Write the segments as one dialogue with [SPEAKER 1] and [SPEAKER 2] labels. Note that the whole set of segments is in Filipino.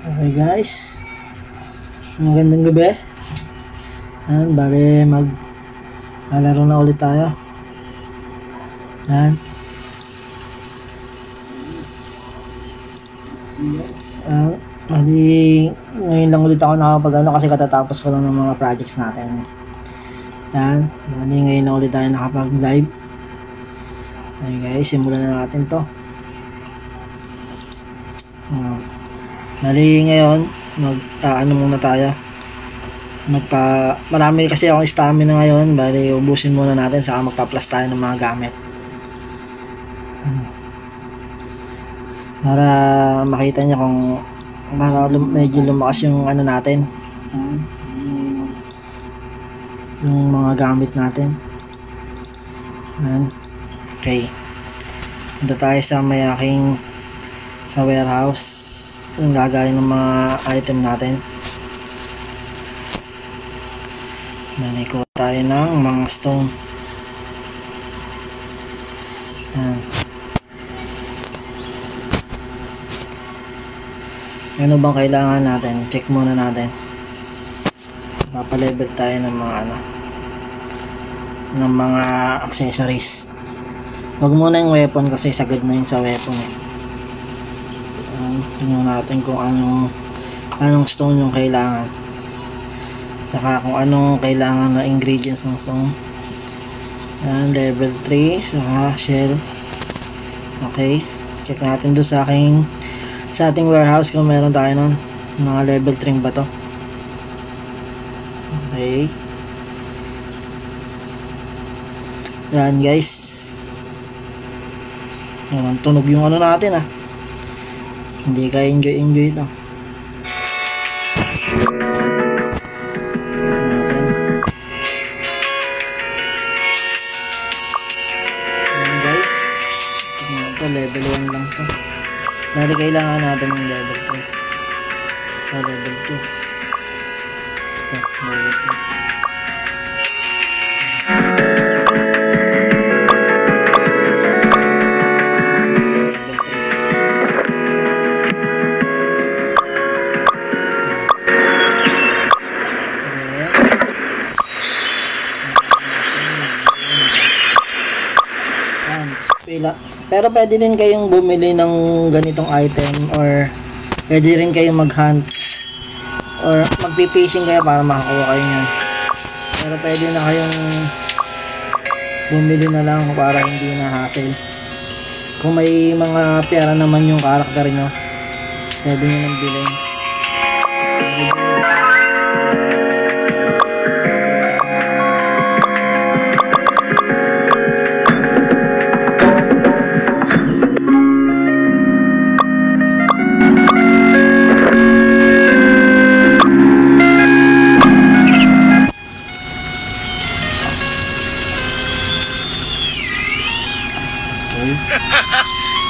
[SPEAKER 1] Okay guys, magandang gabi. Yan, bale maglalaro na ulit tayo. Yan. Ngayon lang ulit ako nakapag kasi katatapos ko lang ng mga projects natin. Yan, bale ngayon lang ulit tayo nakapag live. Okay guys, simulan na natin to. Bali ngayon ano muna tayo, marami kasi akong stamina ngayon. Bali ubusin muna natin, saka magpa-plus tayo ng mga gamit para makita niya kung medyo lumakas yung ano natin, yung mga gamit natin. Okay, punta tayo sa sa warehouse, yung gagawin ng mga item natin. Naniko tayo ng mga stone. Ano bang kailangan natin? Check muna natin. Papalevel tayo ng mga accessories. Wag muna yung weapon kasi sagad na yun sa weapon eh. Tingnan natin kung anong stone yung kailangan, saka kung anong kailangan na ingredients ng stone. Level 3, saka shell. Okay, check natin doon sa ating warehouse kung meron tayo nun mga level 3 ba to. Okay, yan guys, tunog yung ano natin hindi ka enjoy ito. Ayan guys, ito level 1 lang to. Dahil kailangan natin ng level 3. Ito level 2. Ito level 2. Pero pwede rin kayong bumili ng ganitong item, or pwede rin kayong mag-hunt or magpi-fishing kayo para makakuha kayo niyan. Pero pwede na kayong bumili na lang para hindi na hassle. Kung may mga pera naman yung karakter nyo, pwede nyo nang bilhin.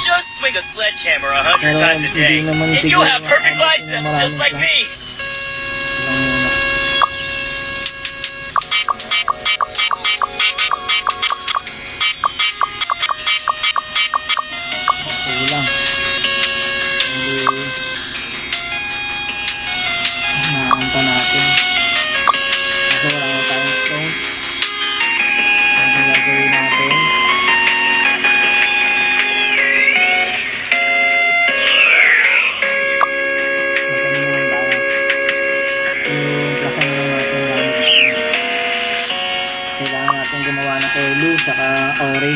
[SPEAKER 2] Just swing a sledgehammer 100 times a day, and you'll have perfect biceps just like me.
[SPEAKER 1] Nakakanta natin kasi wala na tayong stone. Ang gagawin natin, plasan lang natin gamit natin. Kailangan natin gumawa ng elu saka ore.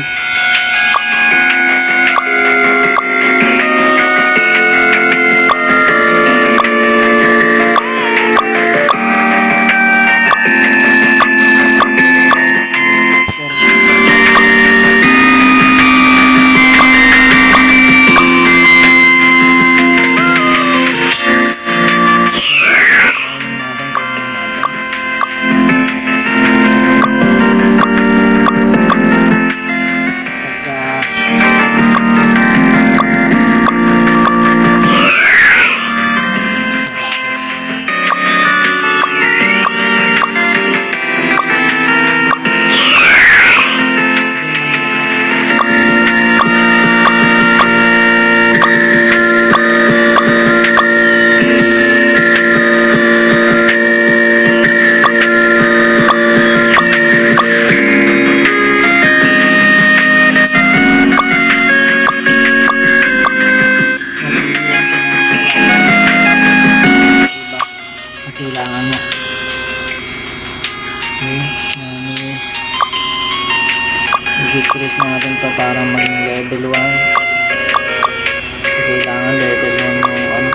[SPEAKER 1] kailangan level 1 yung ano,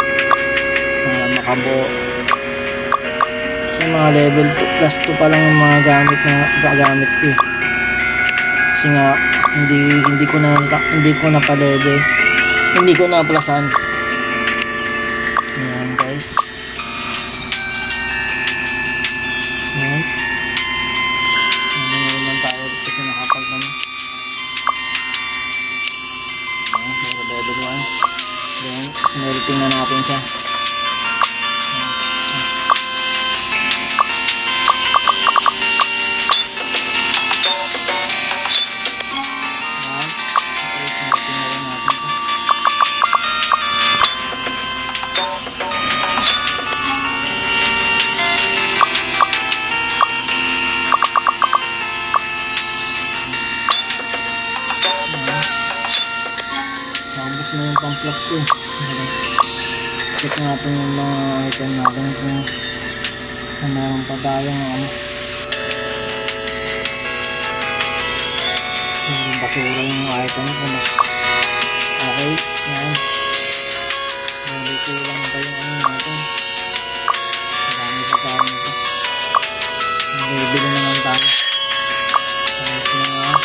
[SPEAKER 1] makabuo. Kasi mga level 2 plus 2 pa lang yung mga gamit ko eh. Kasi nga hindi ko na pa level, hindi ko na plusan. Ayan guys. Ayan. Ngayon lang tayo kasi nakapag naman. Ayan, pero level 1. Then smelting na natin siya. Na yung pang plus ko. Check natin yung mga item natin kung meron pa tayong ano, yung basura yung item ko na. Okay, yan. Hindi kulang pa yung ano natin. Marami pa tayo nito. Bibili naman tayo. Kahit mga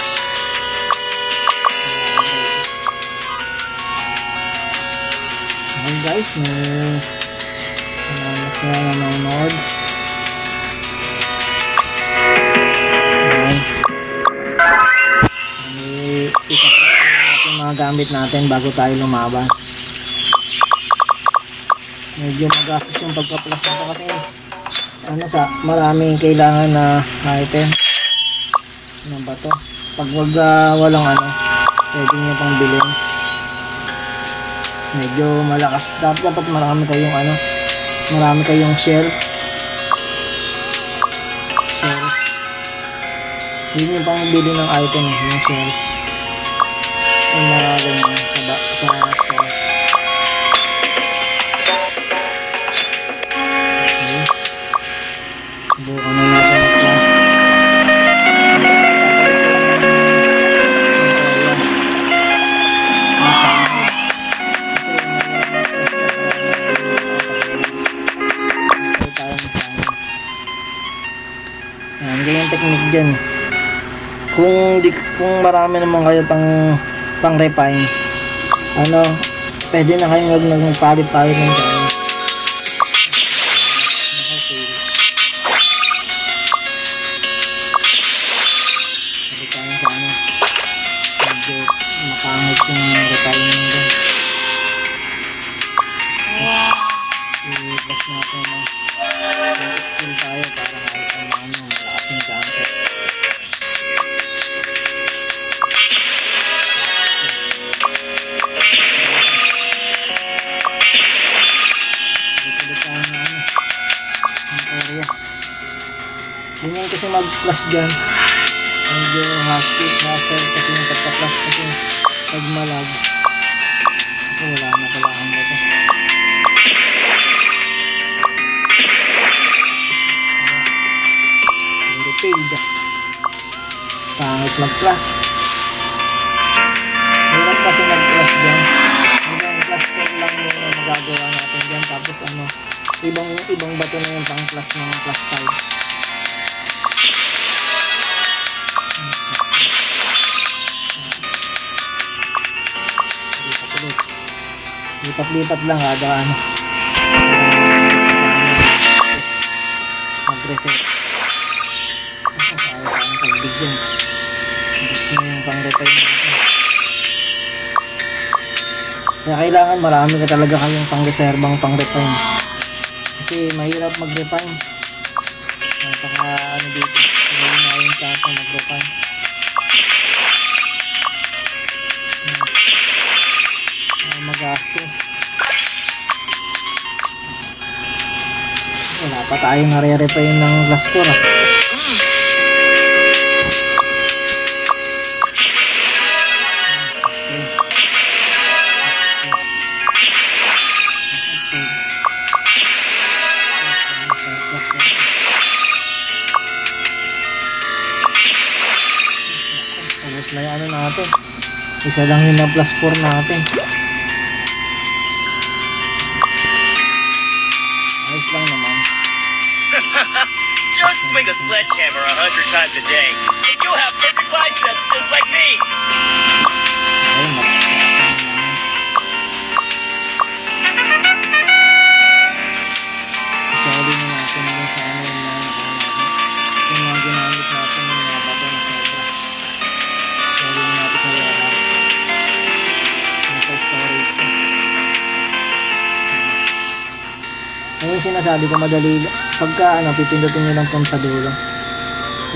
[SPEAKER 1] okay guys, salamat sa nanonood. Ipapakita natin mga gamit natin bago tayo lumaban. Medyo magastos yung pagka-plus nito kasi maraming kailangan na item. Ano ba to? Pag walang ano, pwede nyo pang bilhin. Medyo malakas. Dapat marami kayong shells. Yun yung pang bili ng item, yung shells. Yung mga ganyan sa store. Okay. Subukan na natin ito. Ganyan technique dyan. Kung marami naman kayo pang refine, pwede na kayong nagpalit-palit ng dyan. Pwede tayong sa medyo makangit yung refine ng dyan. I-plus natin yung skill tayo para kahit ano malaking chances. Ganyan kasi mag-plus dyan. Medyo hassle kasi yung pagka-plus kasi pag malag. Wala na pala ang ito. Failed. Pangit mag-plus. Hirap kasi mag-plus dyan. Hanggang plus 4 lang muna magagawa natin dyan. Tapos ibang bato na yung pang-plus ng plus 5. Lipat-lipat lang kada mag-reset. Ayaw ang pagbig dyan. Gusto na yung pang-refine natin. Kaya kailangan marami ka talaga kayong pang-reserbang pang-refine. Kasi mahirap mag-refine. Napaka dito. Hindi na yung chance na mag-refine. Magastos. Wala pa tayong nare-refine ng last score. Tapos na yung ano natin. Isa lang yung na plus 4 natin.
[SPEAKER 2] swing a sledgehammer 100 times a day, and you'll have perfect biceps just like me.
[SPEAKER 1] Isali na natin yung sa ano yung mga ginamit natin yung mga bato na sobra. Isali na natin sa warehouse. Sa storage ko. Ngayon sinasabi ko madali pagka pipindutin nyo lang itong sa dulo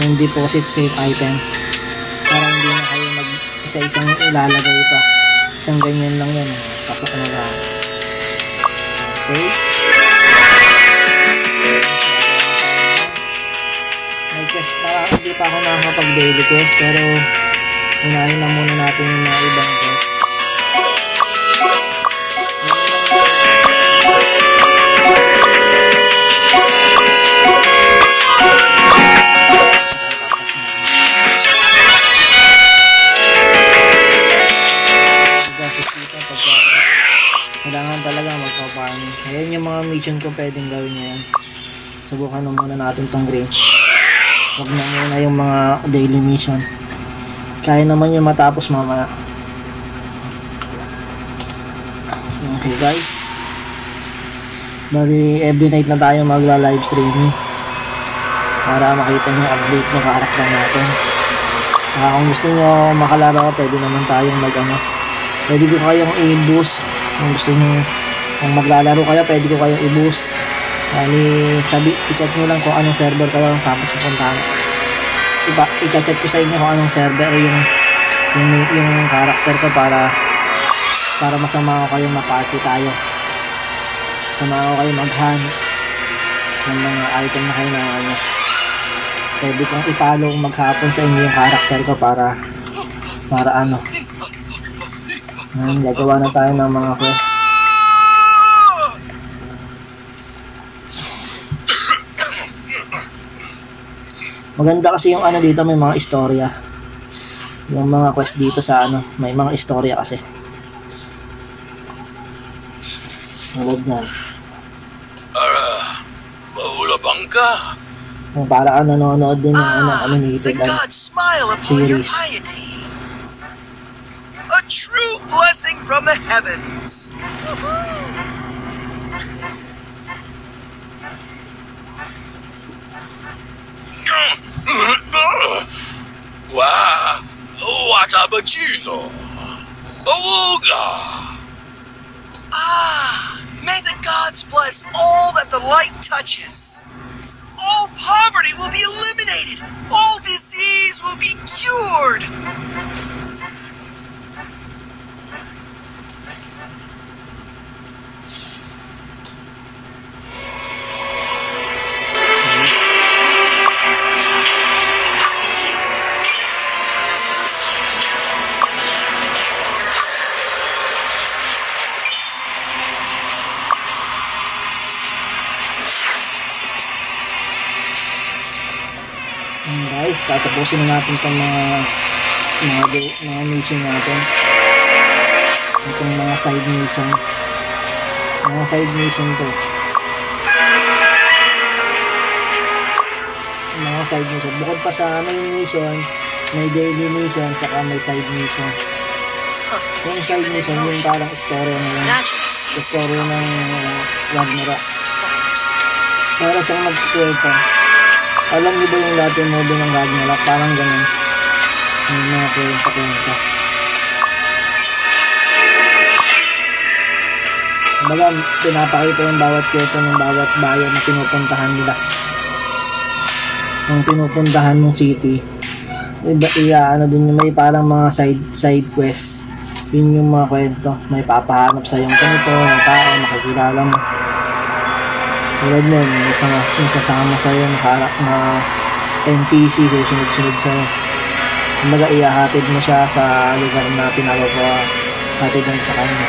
[SPEAKER 1] yung deposit save item para hindi na kayo mag isa-isang ilalagay pa, isang ganyan lang yan, pasok na lang. Okay, may quest para hindi pa ako nakakapag daily quest pero unahin na muna natin yung mga ibang quest. Kailangan talaga magpa-farming. Ayan yung mga mission ko pwedeng gawin ngayon. Subukan na muna natin tong green. Huwag na muna yung mga daily mission. Kaya naman yung matapos mamaya. Okay guys. Bali every night na tayo magla-live streaming para makita nyo update ng karakter natin. Saka kung gusto nyo makalaro, pwede naman tayong pwede ko kayong i-boost. Kung gusto nyo, kung maglalaro kayo, pwede ko kayong i-boost. I-chat nyo lang kung anong server kayo, tapos pupuntahan. I-chat ko sa inyo kung anong server yung character ko para masama ko kayong ma-party tayo. Sama ko kayo maghanap ng mga item na kailangan nyo. Pwede kong ipalo maghapon sa inyo yung character ko para gagawa na tayo ng mga quest. Maganda kasi yung dito, may mga istorya. Yung mga quest dito sa may mga istorya kasi. Maganda.
[SPEAKER 2] Mahula bang ka?
[SPEAKER 1] Para ka nanonood din ng animated series.
[SPEAKER 2] A true blessing from the heavens. Wow, what a bacino. Awooga. May the gods bless all that the light touches. All poverty will be eliminated. All disease will be cured.
[SPEAKER 1] Guys, tatapusin na natin itong mga mission natin. Itong mga side mission. Mga side mission to. Mga side mission. Bukod pa sa main mission, may daily mission, saka may side mission. Yung side mission, yung parang story ng Ragnarok. Para siyang magkikwenta. Alam niyo ba yung dati movie ng Ragnarok? Parang ganun. Yung mga kwenta-kwenta. Kumbaga, pinapakita yung bawat kwento ng bawat bayan na pinupuntahan nila. Yung pinupuntahan mong city. Din may parang mga side quest. Yun yung mga kwento. May papahanap sa yung ganito, ng tao, makikilala mo. Tulad nun, may sasama sa'yo na NPC, susunod-sunod sa'yo. Kumbaga, ihahatid mo siya sa lugar na hatid mo sa kanya.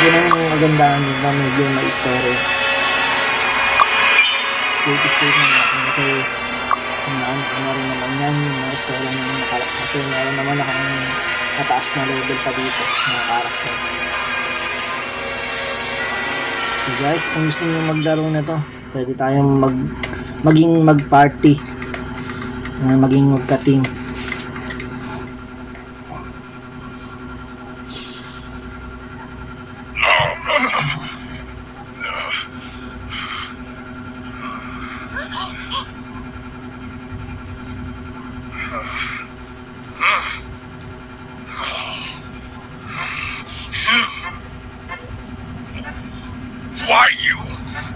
[SPEAKER 1] Yun ang magandaan yun na medyo may story. Straight na natin kasi ano rin naman yan, yung mga story ng mga karakter. Kasi meron naman akong mataas na level pa dito, mga karakter. So guys, kung gusto niyo maglaro na to, pwede tayong maging mag-party, maging magka-team.
[SPEAKER 2] Why, you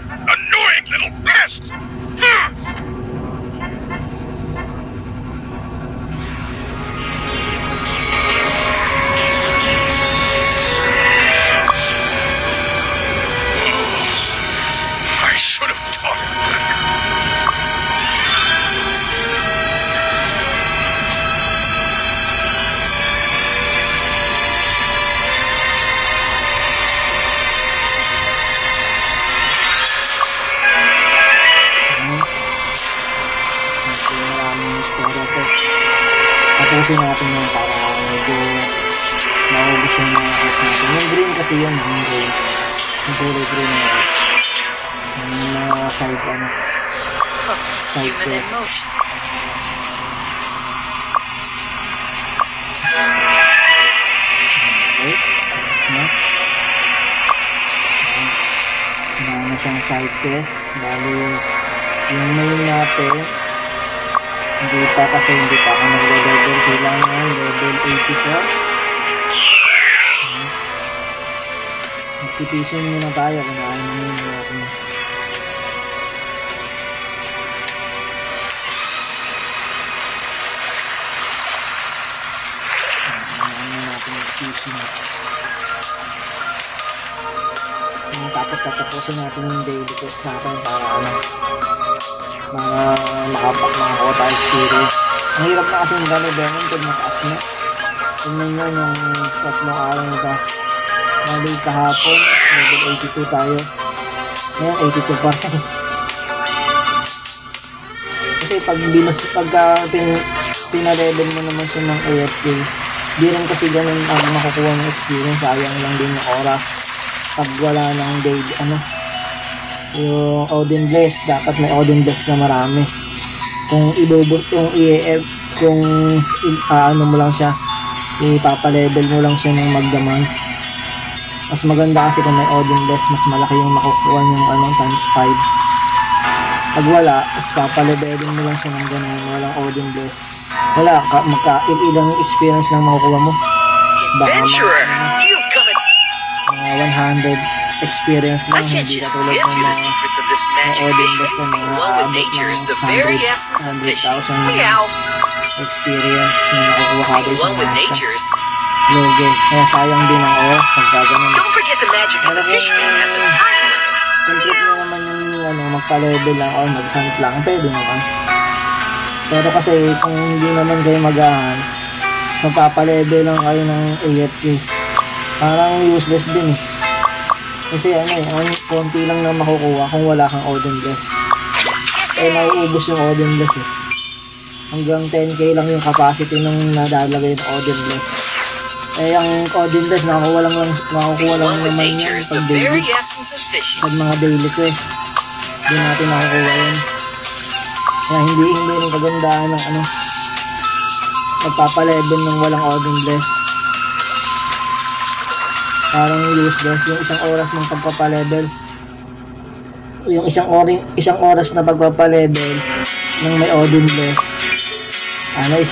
[SPEAKER 2] annoying little pest! I should have taught him better.
[SPEAKER 1] Tapusin natin yun para medyo maubos yung mga quest natin. Yung green kasi yun, yung green. Yung kulay green na yun. Yung mga side quest. Okay, na. Na siyang side quest. Bali, yung main natin, hindi pa kasi hindi pa ako nag-level. Kailangan level 84. Magtipisin muna tayo kung ano yung natin. Tapos tatapusin natin yung daily quest natin para makakuha tayo experience. Ang hirap na kasi yung gano'n Venom pag mataas na. Tingnan nyo yung tatlong araw nito. Mali kahapon, level 82 tayo. Ngayon 82 pa rin. Kasi pag pina-level mo naman siya ng AFK, di rin kasi ganun ang makukuha ng experience. Sayang lang din yung oras. Pag wala ng daily, yung Odin Bless, dapat may Odin Bless na marami. Kung ibubot yung EAF, kung mo lang siya, ipapalevel mo lang siya ng magdamag. Mas maganda kasi kung may Odin Bless, mas malaki yung makukuha yung times 5. Pag wala, mas papalevelin mo lang siya ng ganun, walang Odin Bless. Wala, ilang experience lang makukuha mo. Baka mga 100 experience lang, hindi katulad ng mga Odin Bless na mga abot ng 100,000 experience na nakukuha ka doon sa mga logo. Kaya sayang din ang oras pag gano'n. Pero kung trip nyo naman yung magpa-level lang or mag-hunt lang, pwede naman. Pero kasi kung hindi naman kayo mag-hunt, magpapa-level lang kayo ng AFK, parang useless din eh. Kasi konti lang na makukuha kung wala kang Odin Bless. Nauubos yung Odin Bless eh. Hanggang 10k lang yung capacity nung nadalagay yung Odin Bless. Ang Odin Bless makukuha lang naman yan pag daily. Pag mga daily quest, hindi natin nakukuha yun. Kaya hindi rin kagandaan ng magpapalevel ng walang Odin Bless. Parang useless yung isang oras ng pagpapalevel. Yung isang oras na pagpapalevel ng may Odin Bless. Mali.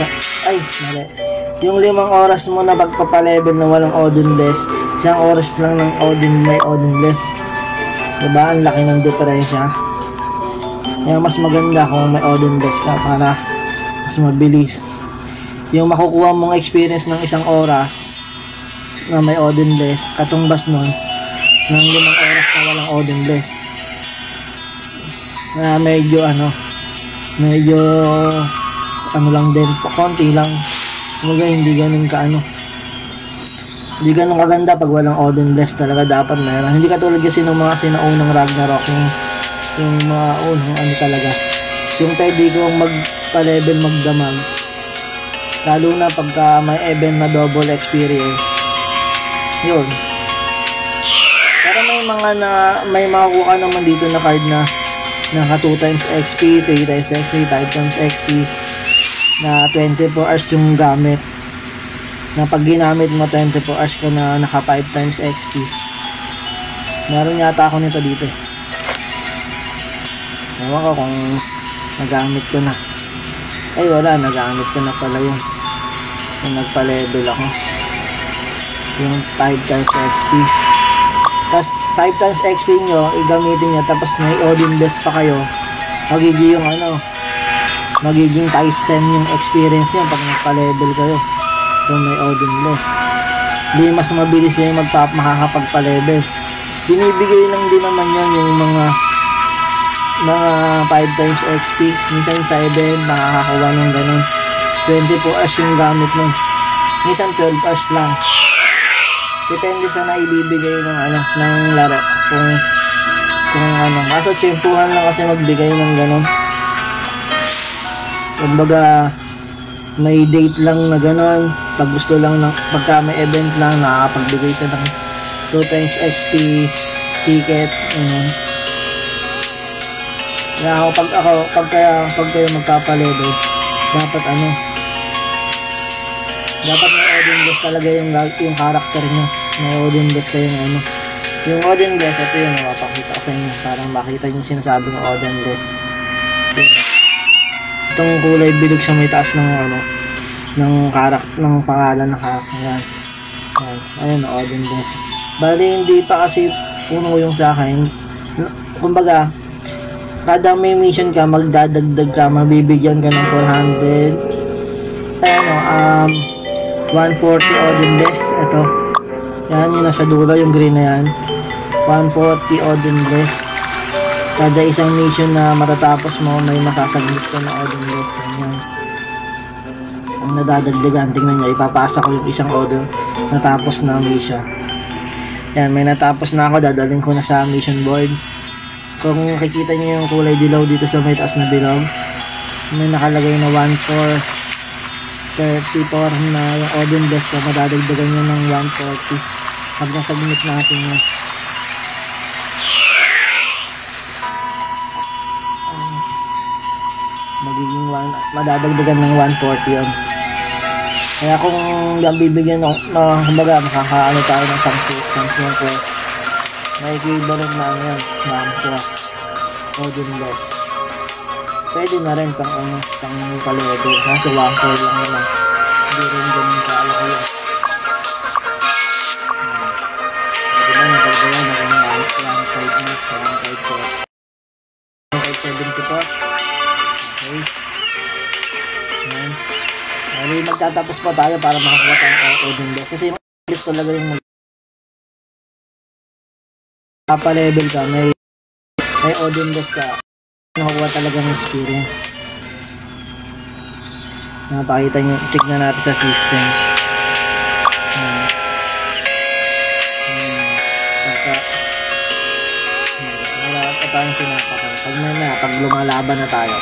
[SPEAKER 1] Yung 5 oras mo na pagpapalevel na walang Odin Bless, isang oras lang ng may Odin Bless. Diba? Ang laki ng diferensya. Kaya mas maganda kung may Odin Bless ka para mas mabilis. Yung makukuha mong experience ng isang oras na may Odin Bless, katumbas nun ng 5 oras na walang Odin Bless. Na medyo lang din, konti lang. Kumbaga hindi ganun hindi ganun kaganda pag walang Odin Bless. Talaga dapat meron. Hindi katulad kasi ng mga sinaunang Ragnarok, yung mga unang talaga. Yung pwede kong magpa-level magdamag. Lalo na pagka may event na double experience. Yun. Pero may may makukuha naman dito na card na naka 2 times XP, 3 times XP, 5 times XP na 24 hours yung gamit. Na pag ginamit mo 24 hours ka na naka 5 times XP. Meron yata ako nito dito. Ewan ko kung nagamit ko na. Ay wala, nagamit ko na pala yun. Yung nagpa-level ako. Yung 5 times XP. Tapos 5 times XP nyo, igamitin nyo, tapos may Odin Bless pa kayo, magiging yung magiging times 10 yung experience nyo pag nagpa-level kayo. So may Odin Bless. Hindi mas mabilis kayo makakapagpa-level. Binibigay lang din naman yun yung mga 5 times XP. Minsan 7, makakakuha ng ganun. 24 hours yung gamit nun. Minsan 12 hours lang. Depende sa naibibigay ng laro. Kung kaso tsempuhan lang kasi magbigay ng ganun. Kumbaga may date lang na ganun. Pag gusto lang pagka may event lang, nakakapagbigay siya ng 2 times XP ticket. Kaya pag kayo magkapalevel, dapat dapat may Odin Bless talaga yung character nyo. May Odin Bless kayong yung Odin Bless, ito yun, mapapakita ko sa inyo parang makita nyo sinasabi ng Odin Bless. Itong kulay bilog sa may taas ng ng pangalan ng character. Ayan, Odin Bless. Bali hindi pa kasi puno yung sa akin. Kumbaga kada may mission ka, magdadagdag ka, mabibigyan ka ng 400 140 Odin Bless. Ito yan, yung nasa dulo, yung green na yan, 140 Odin Bless. Kada isang mission na matatapos mo, may masasaglit ka na Odin Bless. Yan ang nadadagdagan. Tingnan nyo, ipapasa ko yung isang Odin natapos na mission. Yan, may natapos na ako, dadaling ko na sa mission board. Kung makikita nyo yung kulay dilaw dito sa may taas na bilog, may nakalagay na 1,434 na yung Odin Bless ko, madadagdagan nyo ng 140 pag nasagmit natin yun. Magiging madadagdagan ng 140 yun. Kaya kung yung bibigyan kumbaga makakaano tayo ng 10 ko, may equivalent na yan, Odin Bless. Pwede na rin pang palevel, kasi 1 core lang naman, hindi rin ganun kaalaki yun. Diba nagdagdagan na ganun 1.5 na 1.74. Okay, yan. Magtatapos pa tayo para makakuha tayo ng Odin Bless, kasi yung Bless talaga yung pa-level ka, may Odin Bless ka, nakukuha talaga ng experience. Napakita nyo, check na natin sa system. Wala pa tayong pinapakay. Pag lumalaban na tayo,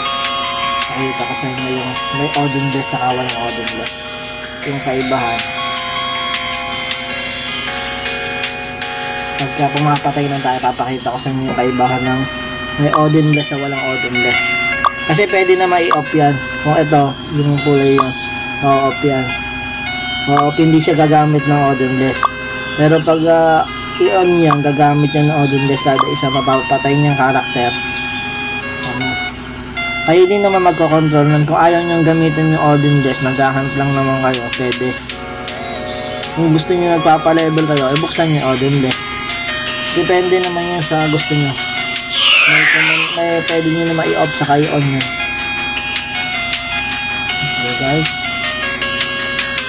[SPEAKER 1] nakita ko sa inyo yung may Odin Bless saka walang Odin Bless, yung kaibahan. Pagka pumapatay na tayo, papakita ko sa inyo yung kaibahan ng may Odin Bless sa walang Odin Bless. Kasi pwede na mai-off yan. Kung ito, yung kulay yan, o-off yan. O-off, hindi siya gagamit ng Odin Bless. Pero pag i-on yan, gagamit yan ng Odin Bless kada isa, mapapatay niyang karakter. Kayo din naman magkocontrol nun. Kung ayaw niyong gamitin yung Odin Bless, nag-hunt lang naman kayo, pwede. Kung gusto niyo nagpapa-level kayo, buksan niyo Odin Bless. Depende naman yun sa gusto niyo. May pwede nyo na ma-i-off sa kayo on yun. Okay guys,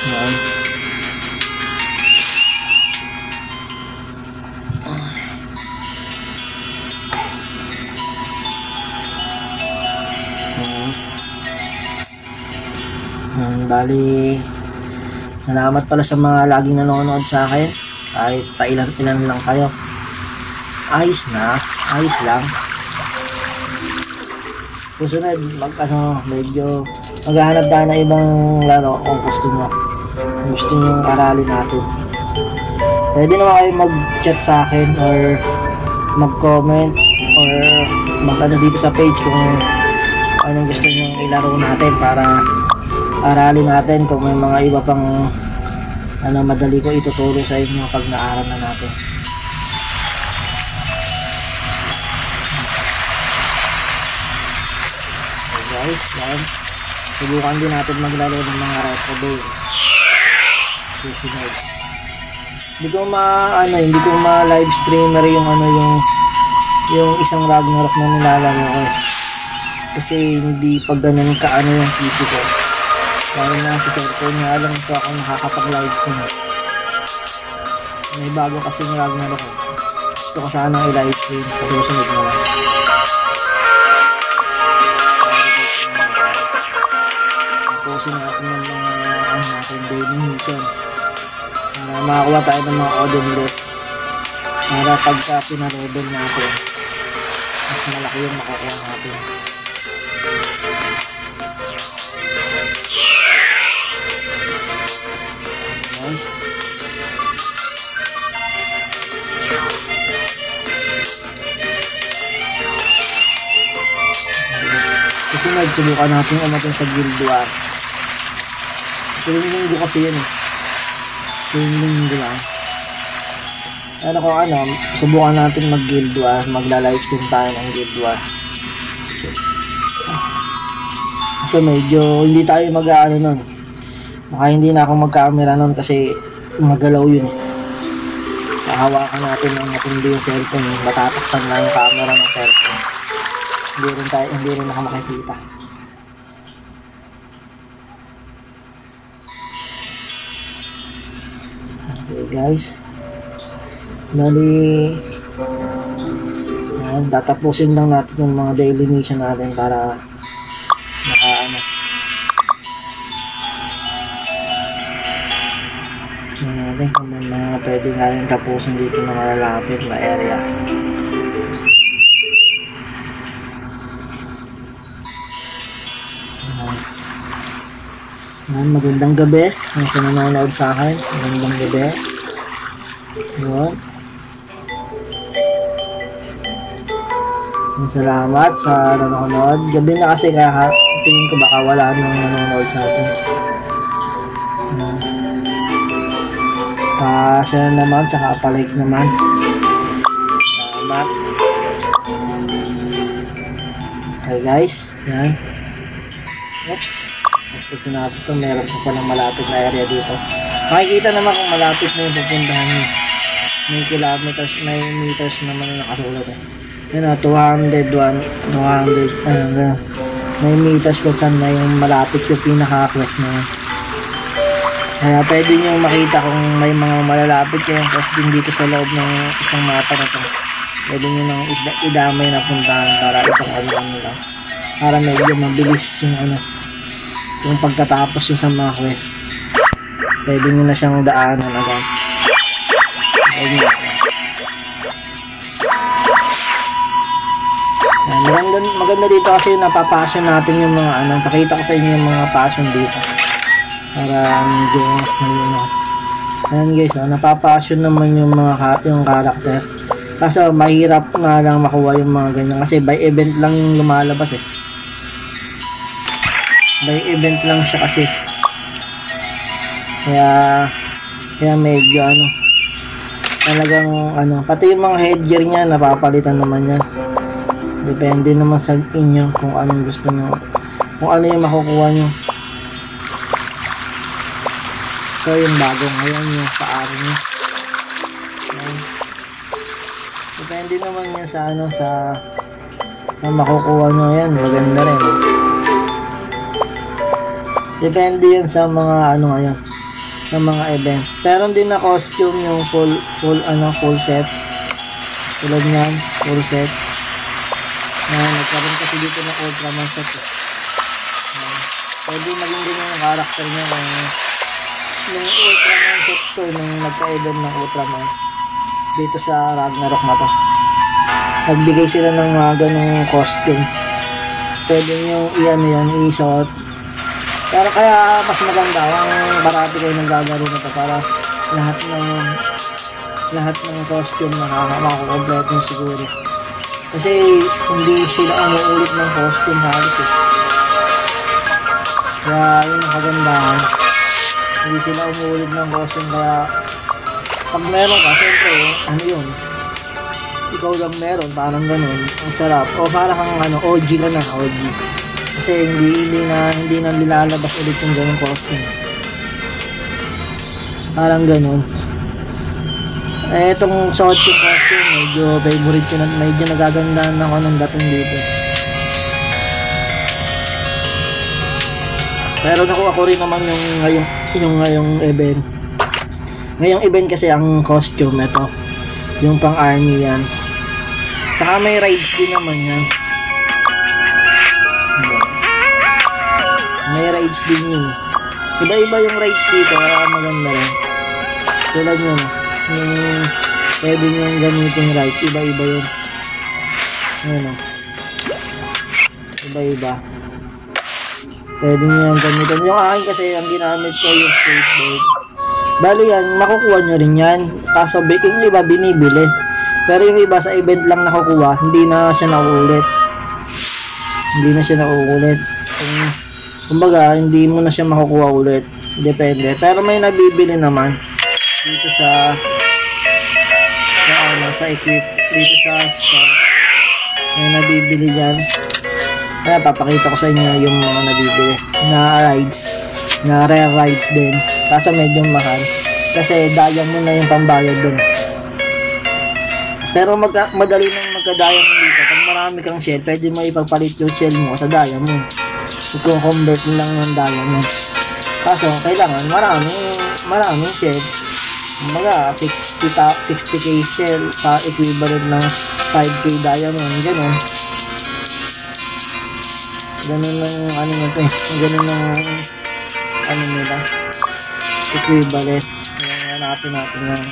[SPEAKER 1] yan. Bali, salamat pala sa mga laging nanonood sa akin, kahit pailan-ilan lang kayo. Ayos lang. Susunod, medyo maghahanap tayo ng ibang laro kung gusto nyo. Kung gusto nyo aralin natin. Pwede naman kayo mag-chat sa akin or mag-comment or mag-ano dito sa page kung anong gusto nyo ilaro natin para aralin natin kung may mga iba pang madali ko ituturo sa inyo pag naaral na natin. Okay guys, yan. Subukan din natin maglaro ng mga retro game. Susunod. Hindi ko ma-live streamer yung isang Ragnarok na nilalaro ko. Kasi hindi pag ganun yung PC ko. Lalo na sa cellphone nga lang ito ako nakakapag-live stream. May bago kasi yung Ragnarok ko. Gusto ko sana i-live stream. Susunod na lang. Tapusin natin yung mga daily mission. Para makakuha tayo ng mga Odin list. Para pagka pinarebel natin, mas malaki yung makukuha natin. Nice. Susunod, subukan natin umatin sa Guild War. Linggo kasi yun eh. Linggo lang. Pero kung subukan natin mag Guild War, magla-livestream tayo ng Guild War. Kasi medyo hindi tayo mag-aano nun. Baka hindi na ako mag-camera nun kasi magalaw yun eh. Hahawakan natin ng matindi yung cellphone, matatakpan na yung camera ng cellphone. Hindi rin ako makikita. Okay guys, bali yan, tatapusin lang natin yung mga daily mission natin para natin kung may mga pwede nga yung tapusin dito na malalapit na area. Magandang gabi kung sa nanonood sa akin. Magandang gabi. Yun. Salamat sa nanonood. Gabi na kasi kaya tingin ko baka wala nang nanonood sa atin. Pa-share naman, saka pa-like naman. Salamat. Okay guys, yan. Oops. Kasi natin ito, meron pa palang malapit na area dito. Makikita naman kung malapit na yung pupuntahan nyo. May kilometers, may meters naman na nakasulat eh. Yun o, 200, may meters kung saan na yung malapit yung pinaka-quest na yun. Kaya pwede nyo makita kung may mga malalapit kayong quest din dito sa loob ng isang mapa na ito. Pwede nyo nang idamay na puntahan para isang nila. Para medyo mabilis yung pagkatapos yung sa mga quest. Pwede nyo na siyang daanan agad. Maganda dito kasi yung napapassion natin yung mga pakita ko sa inyo yung mga passion dito. Para medyo ayan guys, napapassion naman yung yung karakter. Kaso mahirap nga lang makuha yung mga ganyan kasi by event lang yung lumalabas eh. By event lang siya kasi. Kaya medyo talagang pati yung mga headgear niya napapalitan naman yan. Depende naman sa inyo kung anong gusto nyo, kung ano yung makukuha nyo. So yung bago ngayon yung paaro nyo. Depende naman yan sa sa makukuha nyo. Yan, maganda rin. Depende yan sa mga ngayon, sa mga event. Pero hindi na costume yung full set. Tulad niyan, full set. Nagkaroon kasi dito ng Ultraman set. Pwede maging din yung character niya yung Ultraman set to, nung nagka-event ng Ultraman dito sa Ragnarok na to. Nagbigay sila ng mga ganong costume. Pwede nyo i-suot. Pero kaya mas maganda ang marami kayo naglalaro na to para lahat ng lahat ng costume makakakompleto siguro. Kasi hindi sila umuulit ng costume halos eh. Kaya yun ang kagandahan. Hindi sila umuulit ng costume, kaya pag meron ka, syempre, ano yun, ikaw lang meron, parang ganun, ang sarap. O parang kang OG ka na, OG. Kasi hindi na nilalabas ulit yung ganung costume. Parang ganun. Eh, itong suot yung costume, medyo favorite ko na, medyo nagagandaan ako ng dating dito. Pero nakuha ko rin naman yung ngayong event. Ngayong event kasi ang costume, ito. Yung pang army yan. Saka may rides din naman yan. May rides din yun. Iba-iba yung rides dito, kaya maganda rin. Tulad yun, yung pwede nyo yung gamitin rides, iba-iba yun. Ayan o. Iba-iba. Pwede nyo yung gamitin. Yung akin kasi, ang ginamit ko yung skateboard. Bali yan, makukuha nyo rin yan. Kaso yung iba binibili. Pero yung iba sa event lang nakukuha, hindi na siya nauulit. Hindi na siya nauulit. Kumbaga, hindi mo na siya makukuha ulit. Depende. Pero may nabibili naman dito sa equip, dito sa store. May nabibili dyan. Kaya papakita ko sa inyo yung mga nabibili na rides, na rare rides din. Kaso medyo mahal kasi diamond na yung pambayad dun. Pero madali nang magka-diamond dito. Pag marami kang shell, pwede mo ipagpalit yung shell mo sa diamond. I-convert mo lang ng diamond. Kaso kailangan maraming shell. Mga 60k shell pa equivalent ng 5k diamond. Ganun ng nito eh. Ganun ng nila. Equivalent. Hanapin natin yan.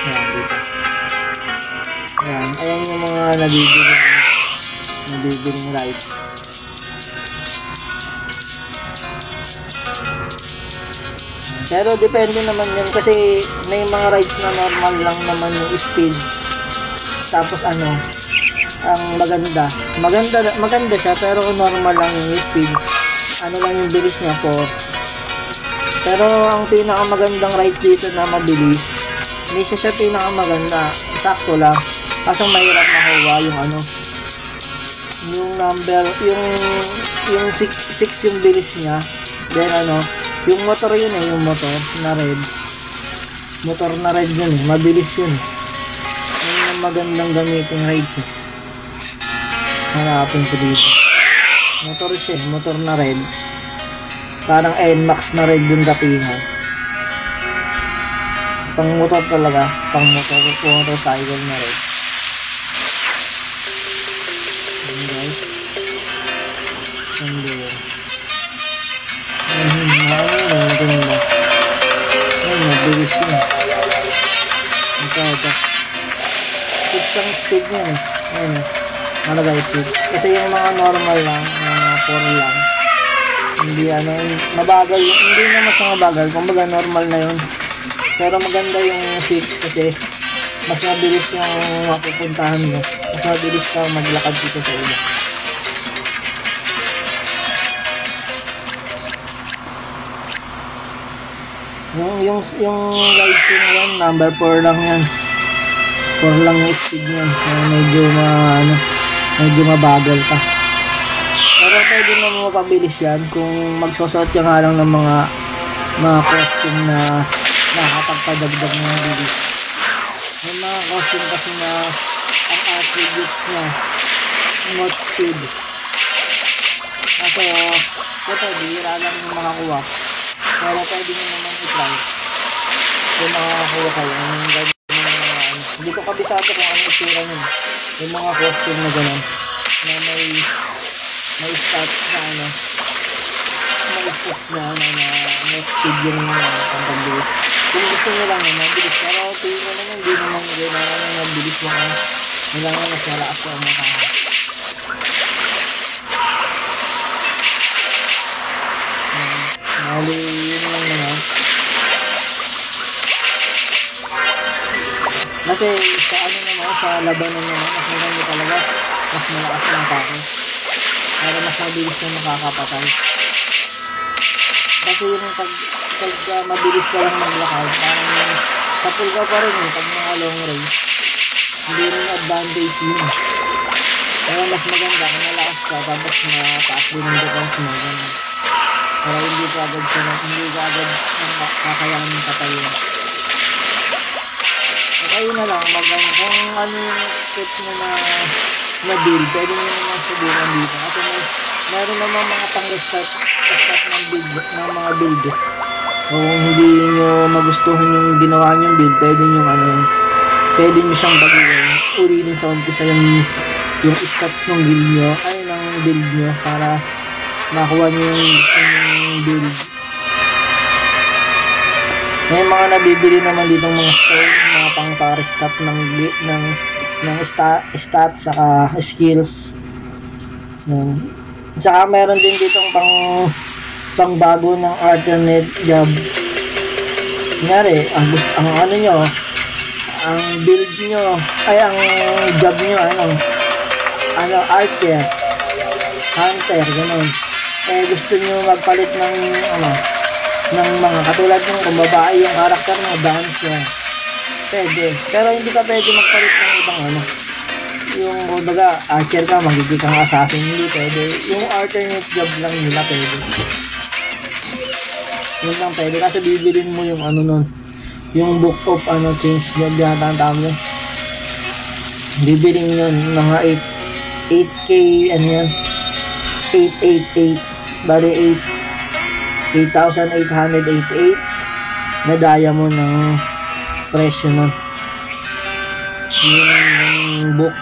[SPEAKER 1] Ayan, dito. Ayan yung mga nabibiling rides. Pero depende naman yun kasi may mga rides na normal lang naman yung speed. Tapos ang maganda siya pero normal lang yung speed. Lang yung bilis niya po. Pero ang pinakamagandang rides dito na mabilis, hindi siya pinakamaganda. Sakto lang. Kaso mahirap makuha yung yung number, yung 6 yung bilis niya. Then yung motor yun eh, yung motor na red. Motor na red yun eh, mabilis yun. Yun yung magandang gamitin rides eh. Hanapin ko dito. Motor siya, motor na red. Parang NMAX na red yung datingan. Pang motor talaga, pang motorcycle na red. Ayan guys. Sando yun. Maganda. Ayan, mabilis yun. Ito. 6 ang speed niya eh. Ayan guys, 6. Kasi yung mga normal lang, mga 4 lang. Hindi mabagal. Hindi naman sa mabagal. Kumbaga normal na yun. Pero maganda yung 6 kasi mas mabilis yung mapupuntahan mo. Mas mabilis ka maglakad dito sa iba. Yung ride ko na yan, number 4 lang yan. 4 lang yung speed niyan. Medyo mabagal pa. Pero pwede naman mapabilis yan kung magsusot ka nga lang ng mga costume na nakakapagpadagdag ng bilis. May mga costume kasi na ang attributes niya not speed. Kaso ito, bihira lang yung makakuha. Pero pwede nyo naman i-try kung makakakuha kayo hindi ko kabisado kung ano itsura nyo yung mga costume na gano'n na may stats na next speed yung pagbilis. Kung gusto nyo lang yung mabilis, pero tingin ko naman hindi naman gano'n ng mabilis mo kailangan mas malakas ko ang makakas. Bali, yun lang naman. Kasi sa ano naman, sa labanan naman, mas maganda talaga, mas malakas ng atake. Para mas mabilis na makakapatay. Kasi yung pag mabilis ka lang maglakad, parang sapul ka pa rin pag mga long range. Hindi rin advantage yun. Kaya mas maganda kung malakas ka, tapos mataas din yung defense mo. Ganun. Para hindi ka agad kakayanin patayin. At ayun na lang, kung ano yung set mo na build, pwede nyo naman subukan dito. Kasi meron naman mga pang-restart ng mga build. Kung hindi nyo magustuhan yung ginawa nyong build, pwede nyo siyang baguhin. Ulitin sa umpisa yung stats ng build nyo, ng build nyo, para makuha nyo yung build. May mga nabibili naman ditong mga stone, mga pang-restart ng stats saka skills. Saka meron din ditong pang bago ng alternate job. Kunyari, ang build nyo, ang job nyo, archer, hunter, gano'n. Gusto nyo magpalit ng mga katulad ng kung babae yung karakter mo, dancer. Pwede. Pero hindi ka pwede magpalit ng ibang yung kumbaga archer ka, magiging kang assassin, hindi pwede. Yung alternate job lang nila pwede. Yun lang pwede kasi bibilin mo yung nun, yung book of change job yata ang tawag yun. Bibilin yun mga 8k yan, 888 bali 8,888 na diamond ng presyo nun. Yung book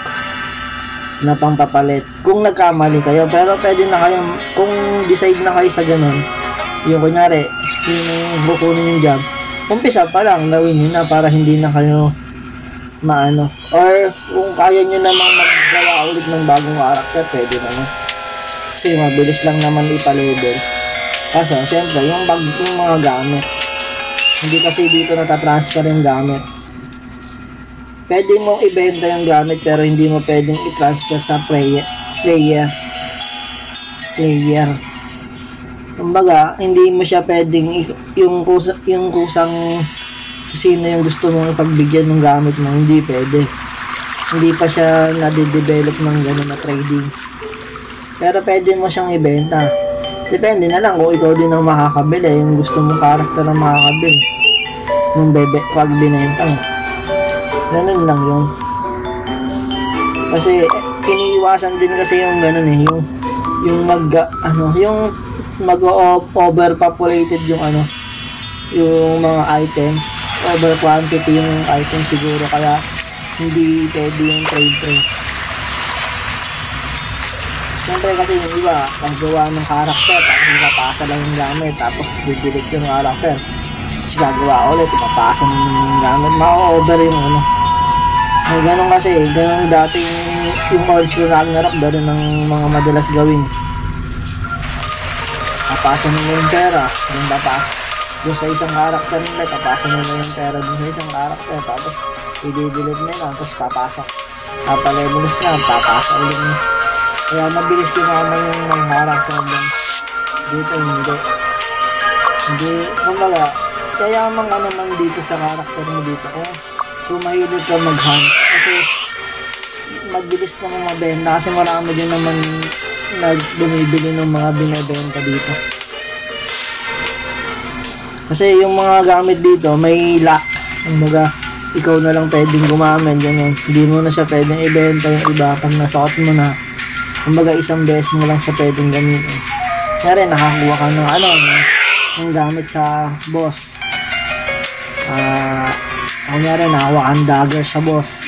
[SPEAKER 1] na pangpapalit kung nagkamali kayo, pero pwede na kayo kung decide na kayo sa ganun, yung kunyari yung bukunin yung job, umpisa pa lang gawin nyo na para hindi na kayo or kung kaya nyo namang maggawa ulit ng bagong karakter, pwede naman kasi mabilis lang naman ipalevel. Kaso syempre yung mga gamit, hindi kasi dito natatransfer yung gamit. Pwede mong ibenta yung gamit pero hindi mo pwedeng i-transfer sa player. Kumbaga, hindi mo siya pwedeng yung kusang sino yung gusto mong ipagbigyan ng gamit mo, hindi pwede. Hindi pa siya nade-develop ng gano'n na trading. Pero pwede mo siyang ibenta. Depende na lang kung ikaw din ang makakabili, yung gusto mong karakter ang makakabili nung pag binenta mo. Ganun lang yun. Kasi iniiwasan din kasi yung ganun yung mag-overpopulated yung mga item, over quantity yung item siguro, kaya hindi pwede yung trade. Siyempre kasi yung iba, paggawa ng karakter, tapos ipapasa lang yung gamit, tapos didelete yung karakter, tapos gagawa ulit, ipapasa naman yung gamit, ma-over yung may ganun kasi, ganun dati yung old school Ragnarok, ganun ng mga madalas gawin. Papasa nila yung pera, yung sa isang karakter nila, papasa nila yung pera dun sa isang karakter, tapos i-delete nila, tapos papalevelus na, papasa ulit nila. Kaya mabilis yumaman yung mga karakter dun. Dito hindi, kumbaga, kaya mga naman dito sa karakter mo dito, kung mahilig ka mag-hunt, kasi mabilis naman mabenta, kasi marami din naman bumibili ng mga binibenta dito. Kasi yung mga gamit dito may lock, kumbaga ikaw na lang pwedeng gumamit, ganun. Hindi mo na siya pwedeng ibenta yung iba pag nasuot mo na, kumbaga isang beses mo lang siya pwedeng gamitin. Kaya nakakuha ka ng ng gamit sa boss. Kunyari nakakuha kang dagger sa boss,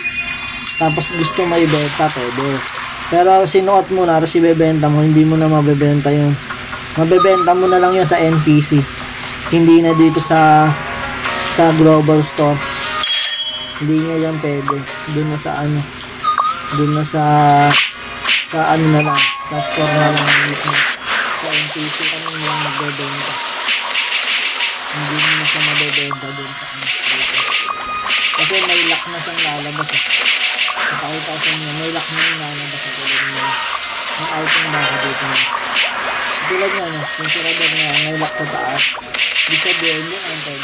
[SPEAKER 1] tapos gusto mo ibenta, pwede. Pero sinuot mo na, tapos ibebenta mo, hindi mo na mabebenta yun. Mabebenta mo na lang yun sa NPC, hindi na dito sa global store. Hindi niya yan pwede. Doon na sa na lang, sa store na lang dito. Sa NPC kami yung magbebenta. Hindi mo na siya mabebenta doon sa dito. Kasi may lock na siyang lalabas eh. Napakita ko sa inyo, may lock na yung lalabas sa tulad nyo. May item ba ako dito na. Tulad nyo, no? Yung tirador na may lock sa taas. Di sabihin yun, ang pwede.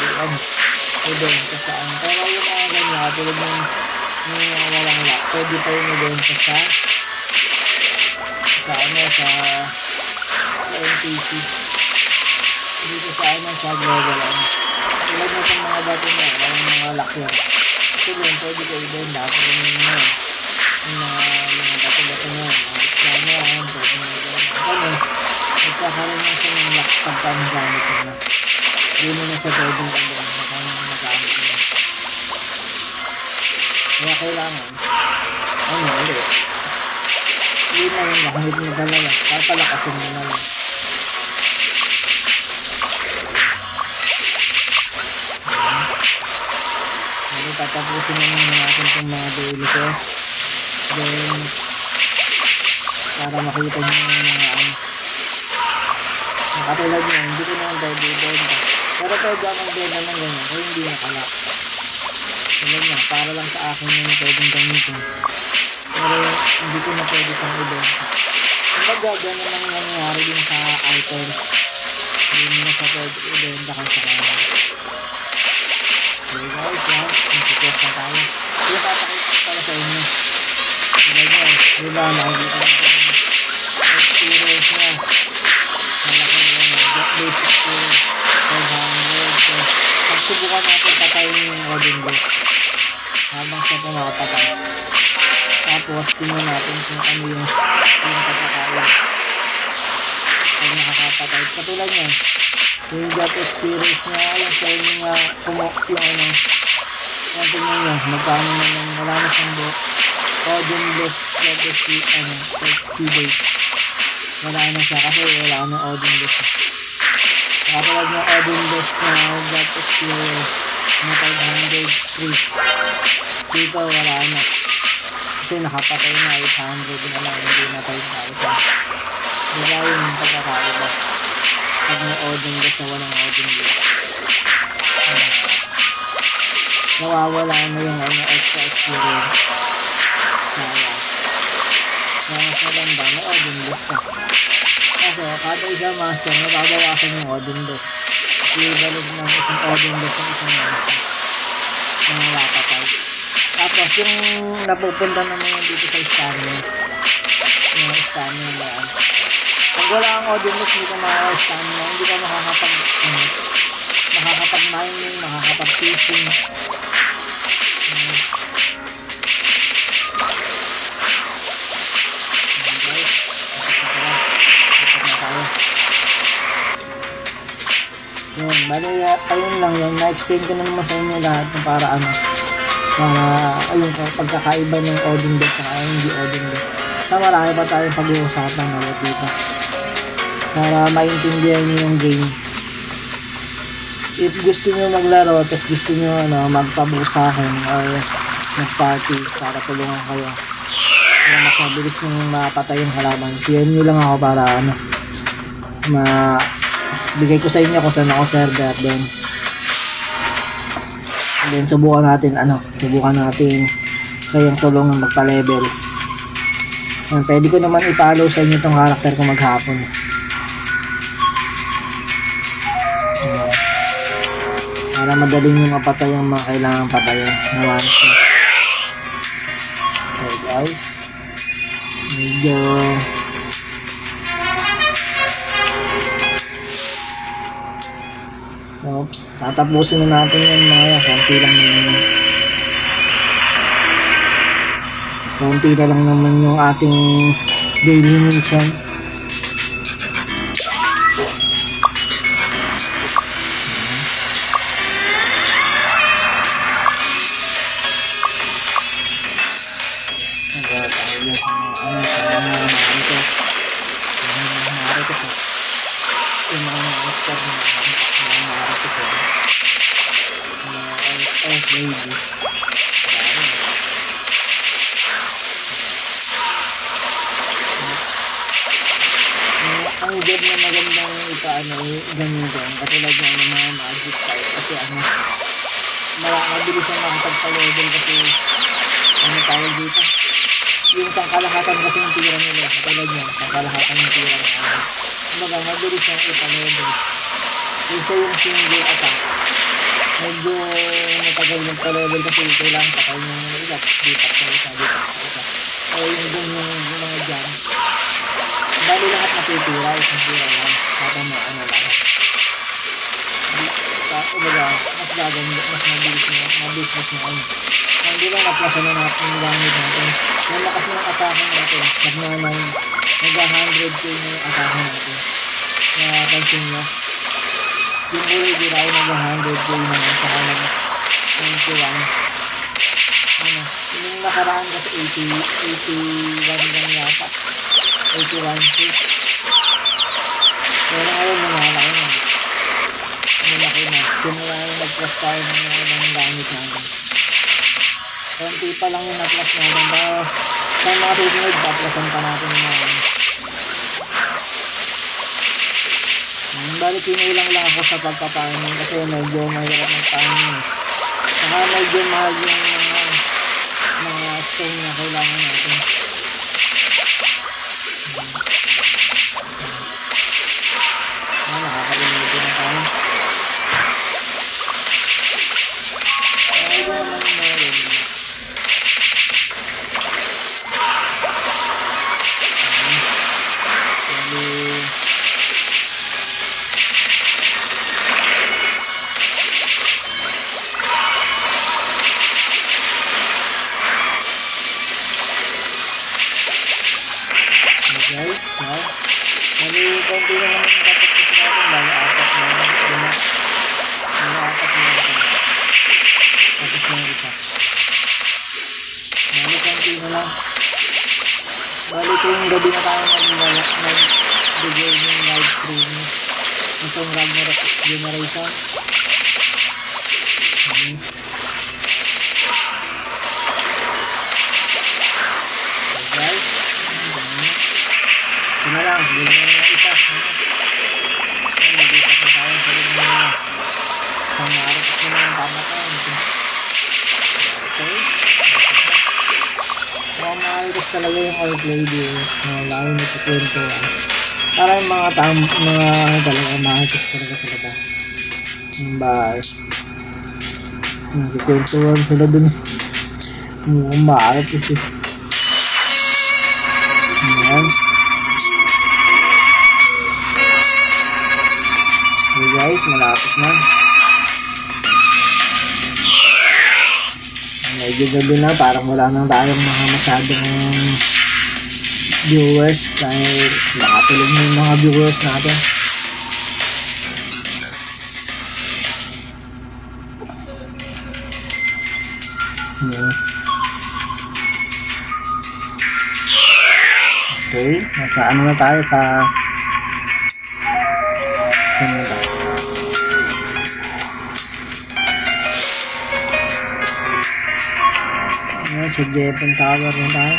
[SPEAKER 1] Pwede sa saan. Pero yung mga ganyan, tulad ng walang lock, pwede pa yun ibenta sa NPC. Dito sa sa global tulad na itong mga bato na yung mga lock yun. Kasi yun, pwede ko ibenta ako rin yun yung mga bato-bato na mga islamo yun, pwede na ibenta. Kami, nagkakaroon na siya ng lock pagka nagamit mo na. Hindi mo na siya pwedeng ibenta kung nagamit mo na. Kaya kailangan ulit. Yun na yung nakahit mo talaga. Papalakasin mo na lang. Tatapusin naman natin itong mga daily quest. Then, para makita nyo yung mga katulad nyo, hindi ko naman pwede ibenta. Pero pwede akong benta ng ganyan kung hindi nakalak. Tulad nyo, para lang sa akin yung pwedeng gamitin. Pero hindi ko na pwede siyang ibenta. Kumbaga, gano'n ang nangyari din sa items. Hindi mo na siya pwede ibenta kasi sa kanya. Okay guys, yan. Nagsikwest na tayo. Yung papakita ko pala sa inyo. Tulad nyo, diba, nakikita natin yung experience niya. Malaki yung basic skill, 500. So, pagsubukan natin patayin yung Odin Blade habang siya pumapatay. Tapos, tingnan natin kung ano yung pagkakain. Pag nakakapatay. Katulad nyo, yung got experience niya, yung training niya, yung yung tingnan niya, magkano na lang, wala na siyang Odin Blade, XP base. Wala na siya kasi wala na Odin Blade. Kapag yung Odin Blade na got experience, na 503. Dito, wala na. Kasi nakapatay na, 800 na lang, hindi na 5,000. Diba yung pagkakaiba? Pag may Odin Blade na walang Odin Blade. Nawawala na yung extra experience. Kaya mas maganda, may Odin Blade ka. Kasi kada isang master, nababawasan yung Odin Blade. Ibalog ng isang Odin Blade ng isang master. Yung nakapatay. Tapos yung napupunta naman yung dito sa stamina. Yung stamina ba yan? Pag wala ang Odin Blade, hindi ka makaka-stamina, hindi ka makakapag-mining, makakapag-fishing. Yun, bali, ayun lang yun, na-explain ko na naman sa inyo lahat ng para ayun, pagkakaiba ng Odin Blade sa hindi Odin Blade. Sa marami pa tayong pag-uusapan na dito para maintindihan nyo yung game. If gusto nyo maglaro, tapos gusto nyo magpabuk sa akin or mag-party para tulungan kayo para mas mabilis nyo mapatay yung halaman, PM nyo lang ako para bigay ko sa inyo kung saan ako server. Then subukan natin kayong tulungan magpa-level. Pwede ko naman i-follow sa inyo itong character ko maghapon. Para madali nyo mapatay yung mga kailangan patayin na monster. Okay guys, medyo oops, tatapusin na natin yan mga konti lang naman. Konti na lang naman yung ating daily mission. Ang job na magandang gamitin katulad ng mga magic type kasi mabilis ang makapagpa-level kasi ano tawag dito. Yung pangkalahatan kasi yung tira nila. Tulad niya, pangkalahatan yung tira nila. Kumbaga, mabilis ang ipa-level. Isa yung single attack. Medyo matagal magpa-level kasi kailangan patay nyo yung isa. Dipak sa isa, dipak sa isa. O yung dun yung mga dyan. Bali lahat natitira, isang tira lang. Tapos mo, ano lang. Kumbaga, mas gaganda, mas mabilis na ano. Hindi lang naplasan na natin yung gamit natin. Yung lakas ng atake natin, nag-100k na yung atake natin. Napansin nyo. Yung kulay dila ay nag-100k na yun, saka nag-21. Ano, yung nakaraan kasi 81 lang yata. 81k. Pero ngayon malaki na. Malaki na. Simula yung nag-plus tayo ng gamit natin. Konti pa lang yung na-plus natin. Pero sa mga susunod, pa-plusan pa natin yung mga balik kinulang lang ako sa pagpapainin kasi medyo mahirap ng timing. Saka medyo mahal yung mga stone na kailangan natin. Nakakalimito na tayo. Ito naman yung meron. Guys, konti na naman dapat kasi natin, bali apat na natin. Tapos na yung isa. Bali konti na lang. Bali ito yung gabi na tayo nag-video yung live streaming. Itong Ragnarok Generation. Guys, ito na lang, hindi naman na isa. Nag-ipat na tayo sa rin na isang maritas na lang tama tayo. Okay. Mga maritas talaga yung all-play deal. Lalo na sa 21. Para yung mga talaga maritas talaga sa labas. Yung bahay. Sa 21 sila dun. Mukhang maritas eh. Ayan. Okay guys, malapit na. Medyo gabi na, parang wala nang tayong mga masyadong viewers dahil nakatulog na yung mga viewers natin. Okay, nasa ano na tayo sa sa Jepen Tower na tayo.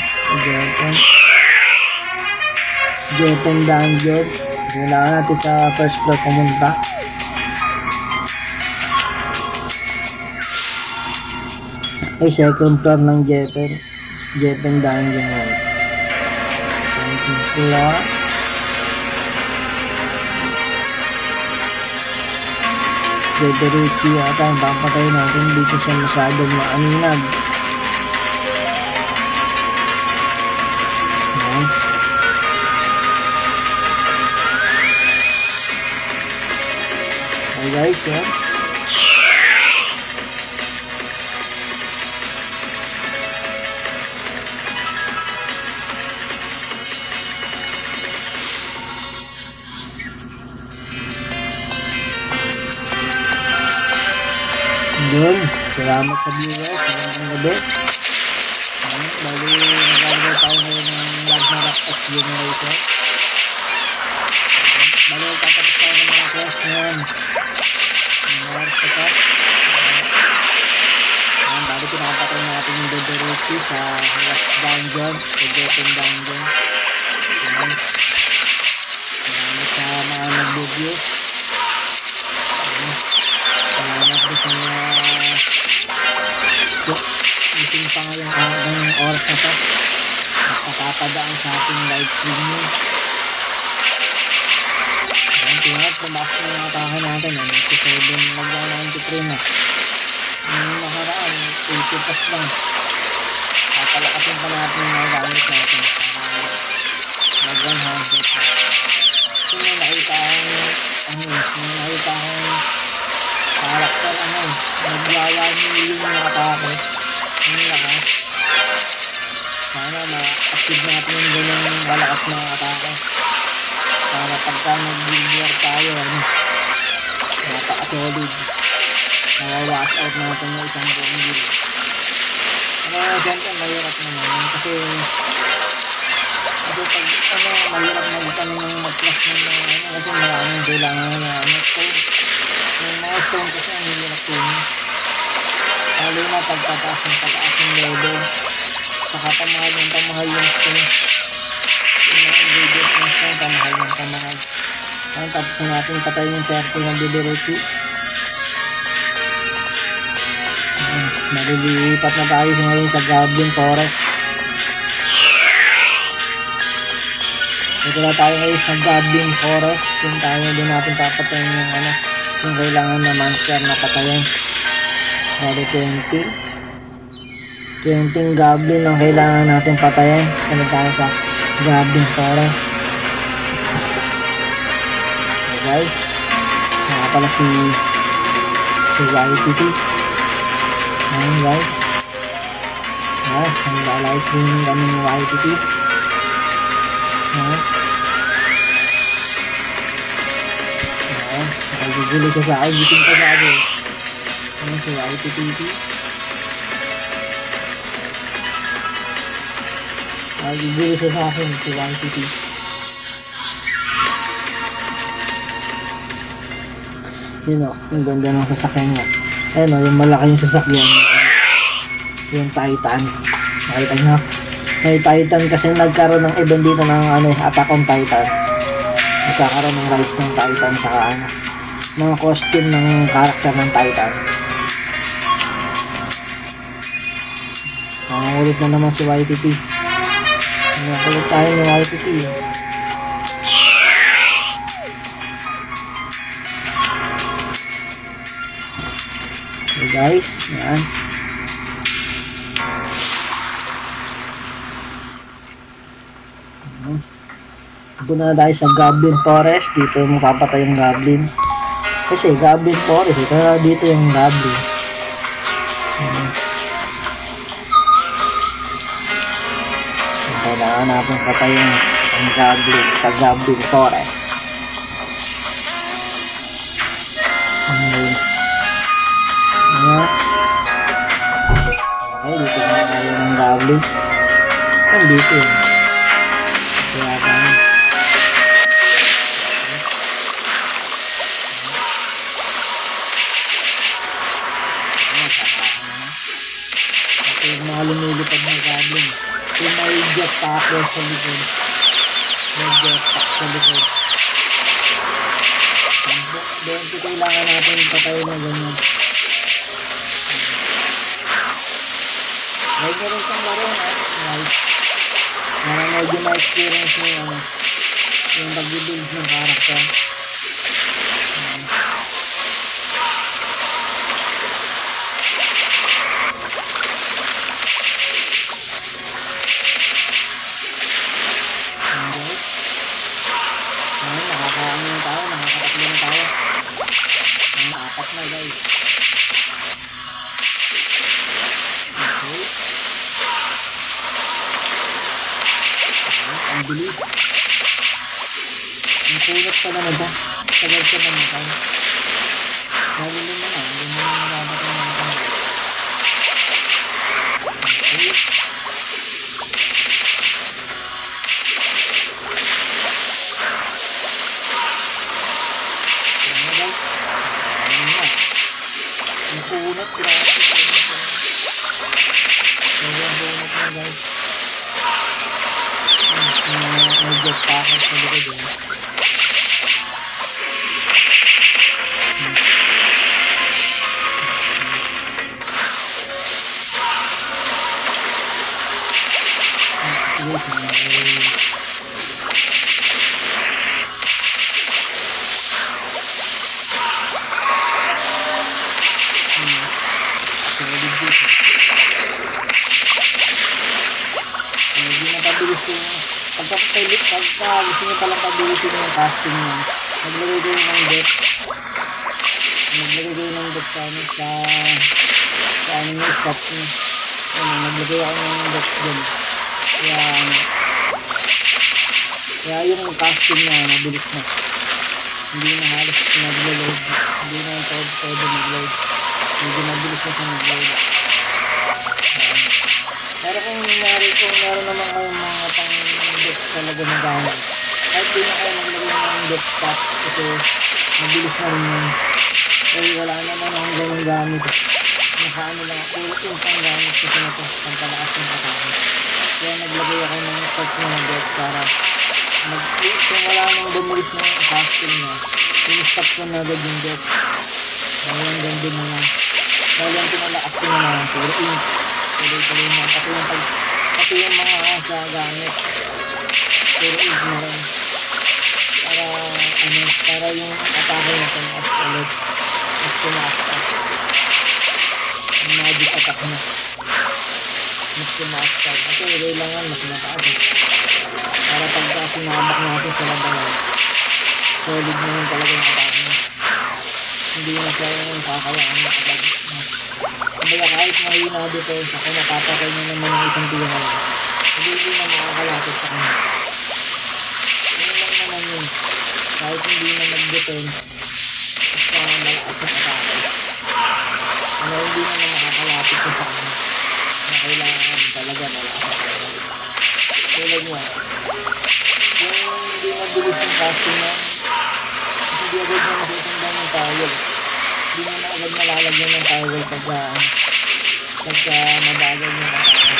[SPEAKER 1] Sa Jepen Dungeon. Kailangan natin sa first floor pumunta. Ay, second floor ng Jepen Dungeon. Second floor. Diretso yata ang papatay natin dito siya masyadong maaninag. Okay guys, yan. Yun, salamat sa viewers, magandang gabi. Bali, nagagawa tayo ngayon ng Ragnarok Generation. Bali, tatapos tayo ng mga quest ngayon. Bali, pinapatay natin yung Dodoruki sa last dungeon, sa Jepen Dungeon. Salamat sa mga nag-review. Salamat din sa mga ngayong oras na to nakapadaan sa ating live streaming. Ayan, tingnan, tumakas na yung atake natin. 97, mag-93 na. Yung nakaraan, 80 plus lang. Papalakasin pa natin yung mga gamit natin para mag-100 na. Kasi may nakita akong karakter, naglawa yung atake. Yung lakas. Sana ma-active natin yung ganyang malakas na atake. Para pagka nag-build tayo, napaka-solid. Nawawash out natin yung isang buong build. Pero siyempre, mahirap naman. Kasi pag mahirap mag-plus kasi maraming kailangan na stone. Yung mga stone kasi ang hirap tunin. Lalo na pagpataas yung level. Saka pamahal yung stone. Yung mga ingredients ng stone, pamahal. Ayun, tapos na natin patayin yung 30 ng Bibiruki. Malilipat na tayo ngayon sa Goblin Forest. Dito na tayo ngayon sa Goblin Forest. Yung tayo din natin papatayin yung kailangan na monster na patayin. Bali 20 Goblin ang kailangan natin patayin. Dito tayo sa Goblin Forest. Okay guys, nga pala si YTT. Ayan guys, nag-live streaming kami ng YTT. Nagigulo siya sa akin, giting pa sa akin. Ayan si YTT. Nagigulo siya sa akin, si YTT. Yun o, ang ganda ng sasakyan niya. Ayan o, yung malaki yung sasakyan. Yung Titan. Nakita nyo? May Titan kasi nagkaroon ng event dito ng Attack on Titan. Nagkakaroon ng rise ng Titan saka mga costume ng karakter ng Titan. Ulit na naman si YTT. Ulit tayo ni YTT. Okay guys, yan. Punta na tayo sa Goblin Forest. Dito mo papatay yung Goblin. Kasi Goblin Forest, dito yung Goblin. Kailangan natin patayin ang Goblin sa Goblin Forest. Okay, dito na tayo ng Goblin. Dito yun. Kaya kami. Ito yung mga lumilipad na Goblin. Yung may jetpack sa likod. May jetpack sa likod. Doon kailangan natin patayin na ganyan. May ganun kang laro nice. Medyo na-experience mo yung pag-build ng karakter. Nakakaano na tayo, nakakatatlo na tayo. Nakaapat na guys. Okay. Ang bilis. Ang kunot pa naman ba? Tagal ka naman tayo. Lalo naman hindi mo narabat ang mga tayo. Okay. Ang kunot, grabe. Sobrang kunot na guys. May jetpack sa likod yun. Hindi na pabilis yung pagka gusto nyo palang pabilisin yung casting nyo, maglagay kayo ng deck sa ano nyo, stop nyo. Naglagay ako ng deck dyan, kaya yung casting na mabilis na, hindi na halos nag-load, hindi na yung pwede mag-load, hindi mabilis na siya mag-load. Pero kung meron naman kayong mga pang-deck talaga na gamit, kahit di na kayo maglagay ng deck stop kasi mabilis na rin yun. Eh wala naman akong ganong gamit. Nakaano lang ako yung pang-gamit kasi na ito, pang-palakas ng atake. Kaya naglagay ako ng stop na deck para kung wala nang bumulis na yung casting niya, in-stop ko na agad yung deck. Ngayon ganda na lang. Dahil yung pinalakas ko na lang, puro ink. Tuloy-tuloy na. Pati yung mga sa gamit. Puro ink na rin. Para yung atake na tumaas ulit. Mas tumaas pa. Yung magic attack na. Mas tumaas pa. Kasi kailangan mas mataas eh. Para pagka sinabak natin sa labanan, solid na yun talaga yung atake na. Hindi na siya yung kakayaan na agad. Kaya kahit mahina defense ako, napapakay niya naman yung isang tira lang. Hindi na makakalapit sa kanya. Ano lang naman yun. Kahit hindi na mag-defense, basta malakas yung atake. Hindi na makakalapit sa kanya. Na kailangan talaga malakas. Tulad niya. Kung hindi mabilis yung casting niya, hindi agad niya masusundan ng towel. Hindi mo na agad malalagyan ng towel pagka mabagal yung atake.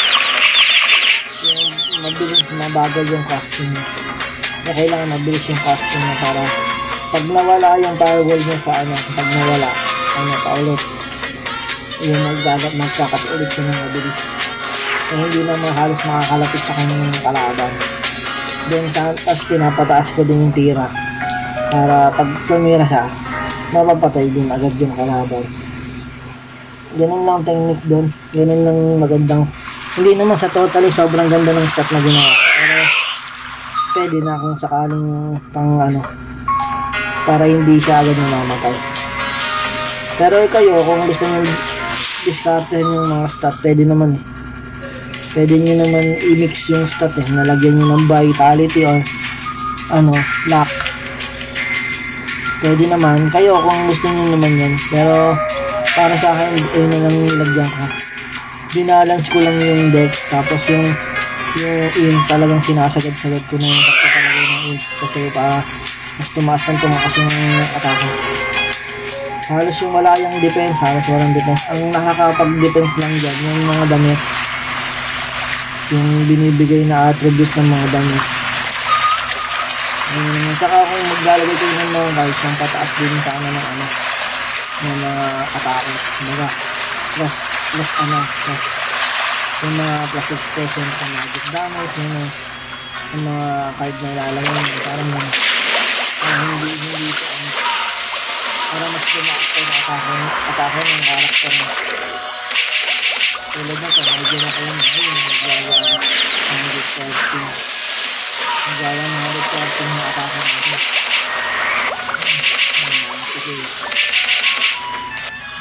[SPEAKER 1] Yung mabilis mabagal yung casting niya. Kaya kailangan mabilis yung casting niya para pag nawala yung towel niya sa pag nawala, paulit. Yung magkakas ulit siya ng mabilis. Kaya hindi na halos makakalapit sa kanyang kalaban. Then tapos pinapataas ko din yung tira para pag tumira siya, mapapatay din agad yung kalaban. Ganun lang technique doon. Ganun lang magandang. Hindi naman sa totally sobrang ganda ng stat na ginawa. Pero pwede na kung sakaling para hindi siya agad mamamatay. Pero kayo kung gusto nyo discartehin yung mga stat, pwede naman eh. Pwede nyo naman i-mix yung stat eh. Nalagyan nyo ng vitality or luck. Pwede naman. Kayo kung gusto nyo naman yan. Pero para sa akin, ayun na lang nilagyan ko. Binalance ko lang yung dex. Tapos yung int talagang sinasagad-sagad ko na yung takto talaga ng int. Kasi mas tumaas ng tumaas yung atake. Halos yung wala yung defense, halos walang defense. Ang nakakapag-defense lang dyan, yung mga damit. Yung binibigay na attributes ng mga damit. Saka kung maglalagay kayo ng mga guys, yung pataas din sa ng mga atake. Kumbaga, plus yung mga plus expression sa magic damage, yung mga card na ilalagay mo, parang hindi ito para mas lumakas kayo na atake ng karakter mo. Tulad na ito, medyo na kayo nagagawa ng 114. Nagagawa ng 114 na atake natin. Sige.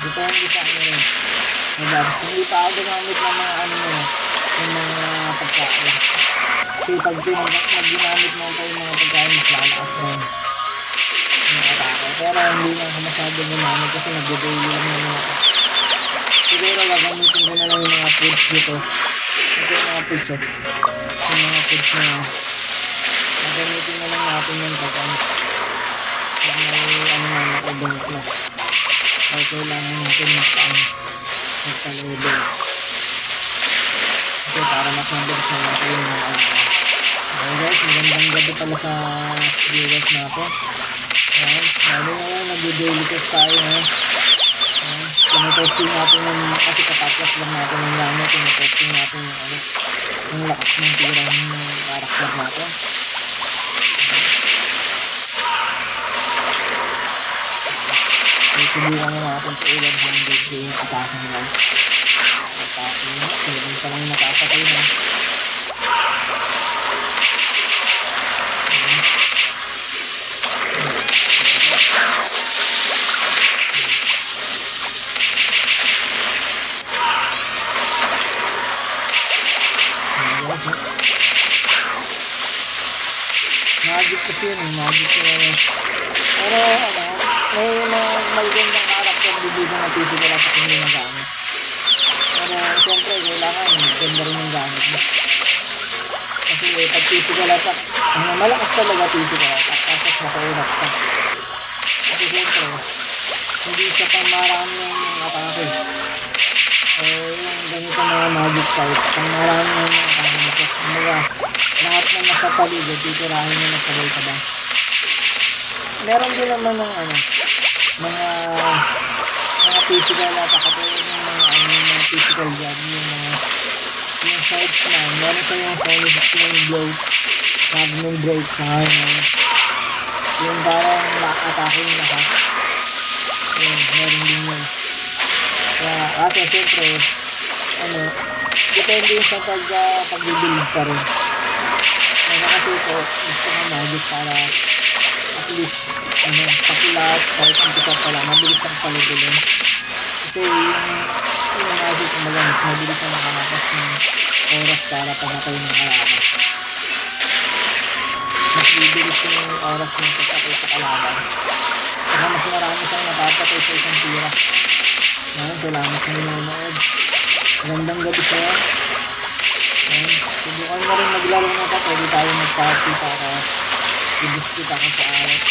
[SPEAKER 1] Depende sa ano rin. Hindi pa ako gumamit ng mga yung mga pagkain. Kasi pag ginamit mo pa yung mga pagkain, mas lalakas rin yung atake. Pero hindi na ako masyadong gumamit kasi nag-daily lang yung mga siguro gagamitin ko na lang yung mga foods dito. Ito yung mga foods yung mga foods na gagamitin na lang natin yung pag may na-event na ay kailangan natin magka-level ito para mas mabilis na natin yung mga okay guys, magandang gabi pala sa viewers natin. Lalo na nag-daily test tayo tinetesting natin yung kasi katapos lang natin yung gamit, tinetesting natin yung Yung lakas ng tira ng karakter natin. Subukan na natin sa ilan 100 yung atake guys. Atake na. Hindi pa lang nakapatay na. Magic kasi yun. Magic yun. Pero may magandang karakter dito na physical attack hindi nagamit. Pero siyempre kailangan maganda rin yung gamit mo. Kasi pag physical attack, malakas talaga physical attack tapos makaulap ka. Kasi siyempre hindi siya pang marami yung atake. Yung ganito mga magic type, pang marami yung atake. Lahat na nasa paligid, titirahin nyo na sabay-sabay. Meron din naman ng mga physical attack at yung physical job, yung sides na, meron pa yung Sonic Blow, Magnum Break, yung parang atake yung lahat. Meron din yun. Kaya, kasi siyempre, depende yung sa pag-build pa rin. Kasi ito, gusto ko magic para at least pakulat kahit ang kita pala mabilis ang palibulin kasi yung magic umagamit mabilis ang makakakas ng oras para pamatay ng kalaban. Mas bibilis yung oras ng pagpatay sa kalaban saka mas marami siyang napapatay sa isang tira. Ngayon, salamat sa nanonood. Magandang gabi sa'yo. Subukan mo rin maglaro na ito. Pwede tayo mag-party para i-dispute ako sa arat.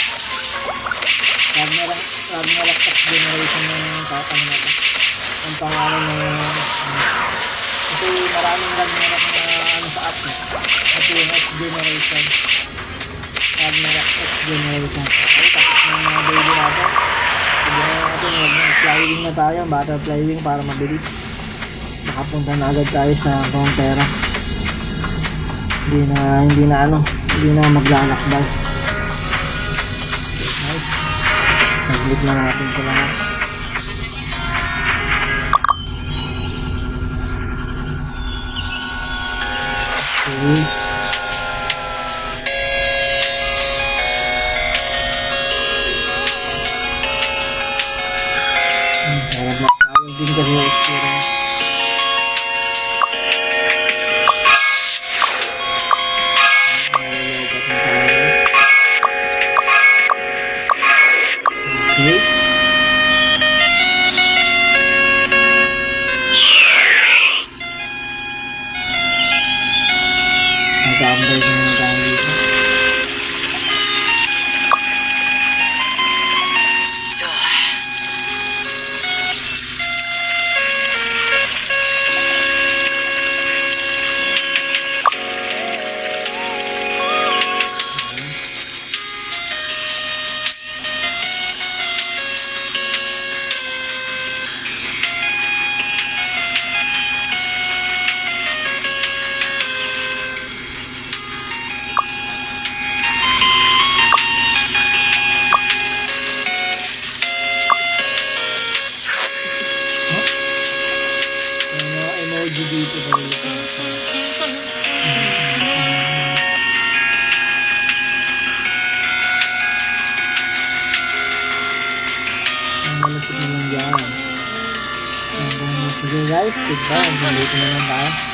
[SPEAKER 1] Ragnarok X generation ng kakang na ito. Ang pangalan ng kasi maraming Ragnarok na sa apps. Ito yung X generation. Ragnarok X generation. Okay, tapos ng mga baby natin. Subukan natin mag-fly-wing na tayo. Butterfly-wing para mabilis. Nakapunta na agad tayo sa Frontera. Hindi na maglalakbay. Nice. Saglit na natin ito lahat. Okay. Harap na tayo din kasi yung experience. Okay. Nag-ambay na yung tayo dito. Emoji dito dito. Malapit na lang dyan. Sige guys, goodbye. Malapit na lang tayo.